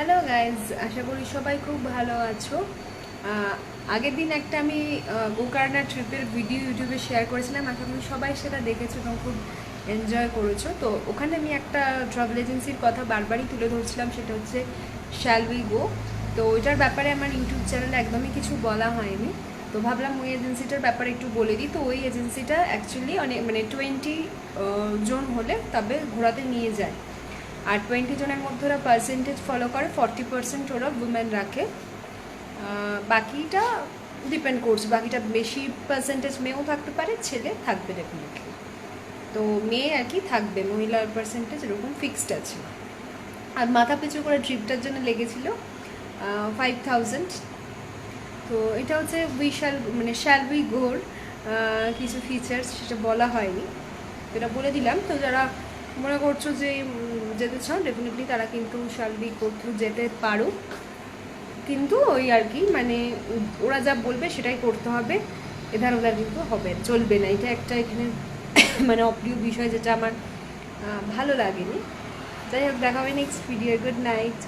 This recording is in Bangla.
হ্যালো গাইজ, আশা করি সবাই খুব ভালো আছো। আগের দিন একটা আমি গোকার্না ট্রিপের ভিডিও ইউটিউবে শেয়ার করেছিলাম, আশা করি সবাই সেটা দেখেছো এবং খুব এনজয় করেছো। তো ওখানে আমি একটা ট্রাভেল এজেন্সির কথা বারবারই তুলে ধরছিলাম, সেটা হচ্ছে শ্যাল উই গো। তো ওইটার ব্যাপারে আমার ইউটিউব চ্যানেলে একদমই কিছু বলা হয়নি, তো ভাবলাম ওই এজেন্সিটার ব্যাপারে একটু বলে দিই। তো ওই এজেন্সিটা অ্যাকচুয়ালি অনেক 20 জন হলে তবে ঘোরাতে নিয়ে যায়। আর 20 জনের মধ্যে ওরা পার্সেন্টেজ ফলো করে, 40% ওরা উমেন রাখে, বাকিটা ডিপেন্ড করছে, বাকিটা বেশি পার্সেন্টেজ মেয়েও থাকতে পারে, ছেলে থাকবে ডেফিনেটলি। তো মেয়ে আর কি থাকবে, মহিলার পার্সেন্টেজ এরকম ফিক্সড আছে। আর মাথা পিছু করে ট্রিপটার জন্য লেগেছিল 5000। তো এটা হচ্ছে শ্যাল উই গোর কিছু ফিচার্স সেটা বলা হয়নি, এটা বলে দিলাম। তো যারা মনে করছো যে যেতে চাও, ডেফিনেটলি তারা কিন্তু শ্যাল উই গো থ্রু যেতে পারো, কিন্তু ওই আর কি ওরা যা বলবে সেটাই করতে হবে, এধার ওধার কিন্তু হবে চলবে না। এটা একটা এখানে অপ্রিয় বিষয়, যেটা আমার ভালো লাগেনি। যাই হোক, দেখা হবে নেক্সট ভিডিও। Good night.